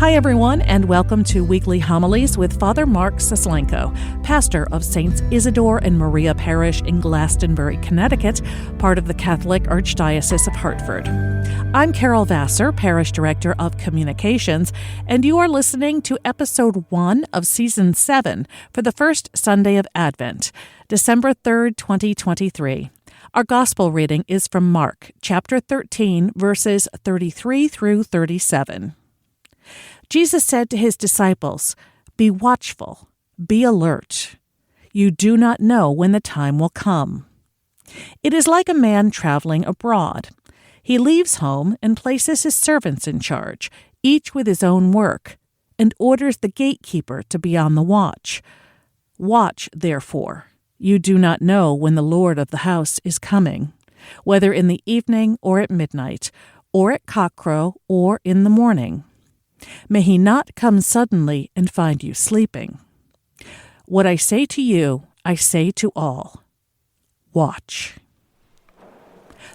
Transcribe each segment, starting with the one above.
Hi, everyone, and welcome to Weekly Homilies with Father Mark Soslenko, pastor of Saints Isidore and Maria Parish in Glastonbury, Connecticut, part of the Catholic Archdiocese of Hartford. I'm Carol Vassar, Parish Director of Communications, and you are listening to Episode 1 of Season 7 for the first Sunday of Advent, December 3rd, 2023. Our Gospel reading is from Mark, chapter 13, verses 33 through 37. Jesus said to his disciples, "Be watchful, be alert. You do not know when the time will come. It is like a man traveling abroad. He leaves home and places his servants in charge, each with his own work, and orders the gatekeeper to be on the watch. Watch, therefore. You do not know when the Lord of the house is coming, whether in the evening or at midnight, or at cockcrow or in the morning. May he not come suddenly and find you sleeping. What I say to you, I say to all. Watch."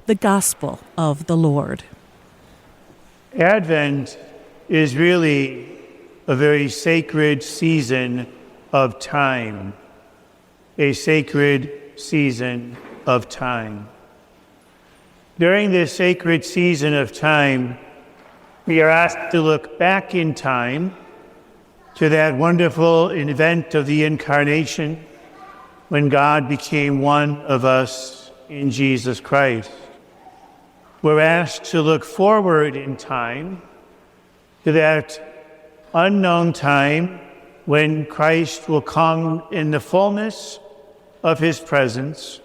The Gospel of the Lord. Advent is really a very sacred season of time. A sacred season of time. During this sacred season of time, we are asked to look back in time to that wonderful event of the Incarnation when God became one of us in Jesus Christ. We're asked to look forward in time to that unknown time when Christ will come in the fullness of his presence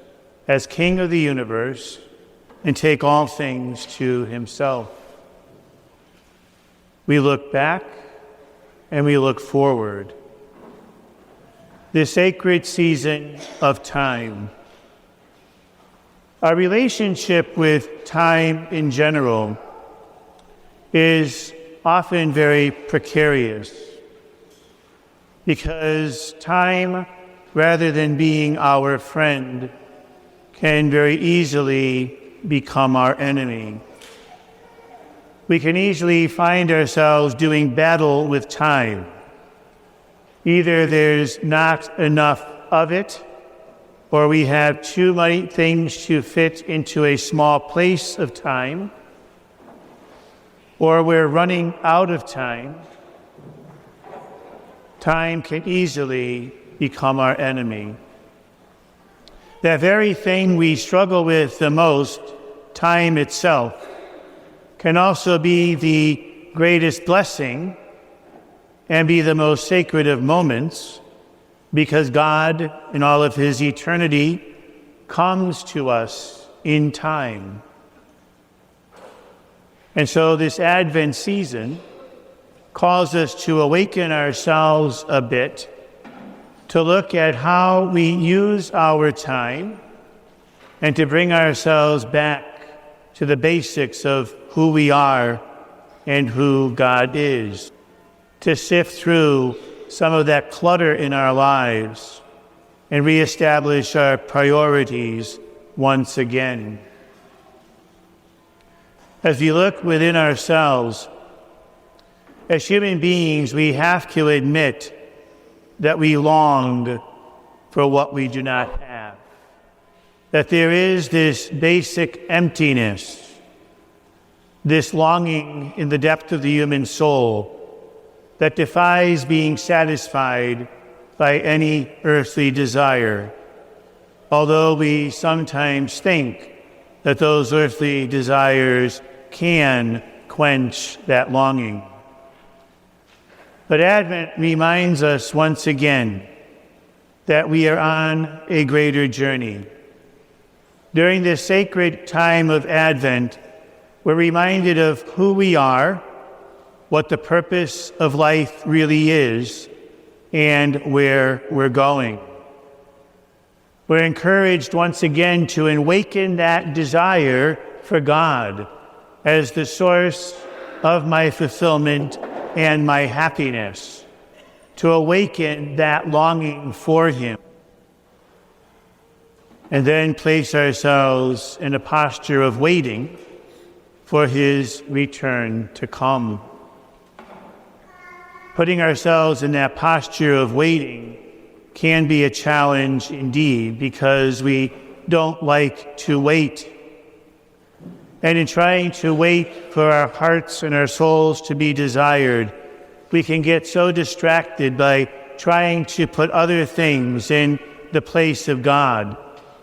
as King of the universe and take all things to himself. We look back and we look forward. This sacred season of time. Our relationship with time in general is often very precarious because time, rather than being our friend, can very easily become our enemy. We can easily find ourselves doing battle with time. Either there's not enough of it, or we have too many things to fit into a small place of time, or we're running out of time. Time can easily become our enemy. That very thing we struggle with the most, time itself, can also be the greatest blessing and be the most sacred of moments because God, in all of his eternity, comes to us in time. And so this Advent season calls us to awaken ourselves a bit, to look at how we use our time and to bring ourselves back to the basics of who we are and who God is, to sift through some of that clutter in our lives and reestablish our priorities once again. As we look within ourselves, as human beings, we have to admit that we long for what we do not have, that there is this basic emptiness, this longing in the depth of the human soul that defies being satisfied by any earthly desire, although we sometimes think that those earthly desires can quench that longing. But Advent reminds us once again that we are on a greater journey. During this sacred time of Advent, we're reminded of who we are, what the purpose of life really is, and where we're going. We're encouraged once again to awaken that desire for God as the source of my fulfillment and my happiness, to awaken that longing for him, and then place ourselves in a posture of waiting for his return to come. Putting ourselves in that posture of waiting can be a challenge indeed, because we don't like to wait. And in trying to wait for our hearts and our souls to be desired, we can get so distracted by trying to put other things in the place of God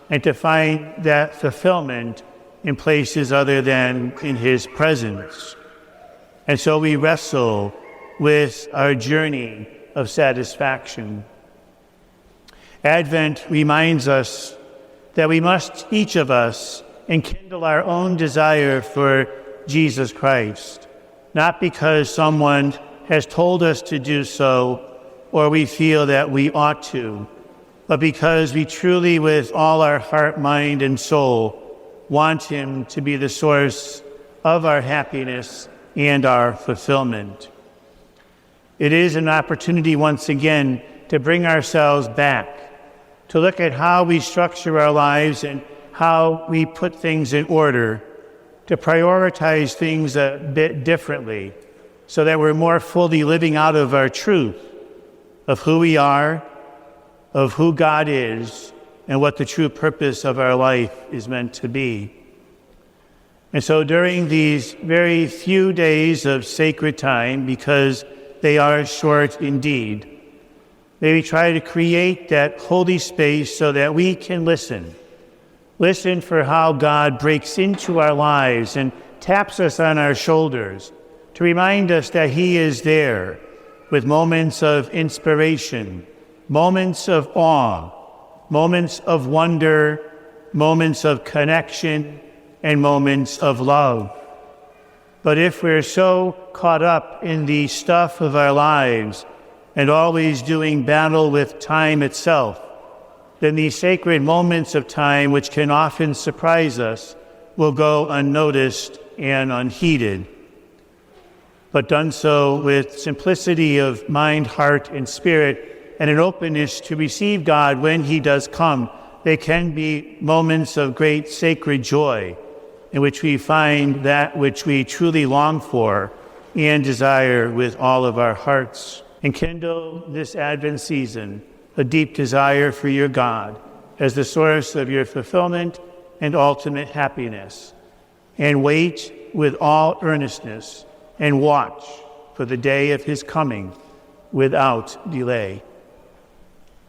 and to find that fulfillment in places other than in His presence. And so we wrestle with our journey of satisfaction. Advent reminds us that we must, each of us, enkindle our own desire for Jesus Christ, not because someone has told us to do so or we feel that we ought to, but because we truly, with all our heart, mind, and soul, want Him to be the source of our happiness and our fulfillment. It is an opportunity once again to bring ourselves back, to look at how we structure our lives and how we put things in order, to prioritize things a bit differently so that we're more fully living out of our truth of who we are, of who God is, and what the true purpose of our life is meant to be. And so during these very few days of sacred time, because they are short indeed, may we try to create that holy space so that we can listen for how God breaks into our lives and taps us on our shoulders to remind us that He is there with moments of inspiration, moments of awe, moments of wonder, moments of connection, and moments of love. But if we're so caught up in the stuff of our lives and always doing battle with time itself, then these sacred moments of time, which can often surprise us, will go unnoticed and unheeded. But done so with simplicity of mind, heart, and spirit, and an openness to receive God when He does come, they can be moments of great sacred joy in which we find that which we truly long for and desire with all of our hearts. Enkindle this Advent season a deep desire for your God as the source of your fulfillment and ultimate happiness, and wait with all earnestness and watch for the day of His coming without delay.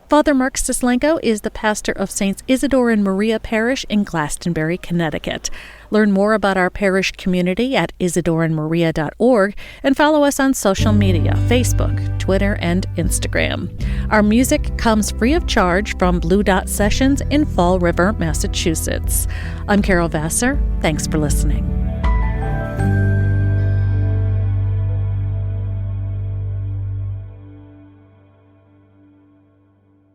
Father Mark Sislenko is the pastor of Saints Isidore and Maria Parish in Glastonbury, Connecticut. Learn more about our parish community at isidoreandmaria.org and follow us on social media, Facebook, Twitter, and Instagram. Our music comes free of charge from Blue Dot Sessions in Fall River, Massachusetts. I'm Carol Vassar. Thanks for listening.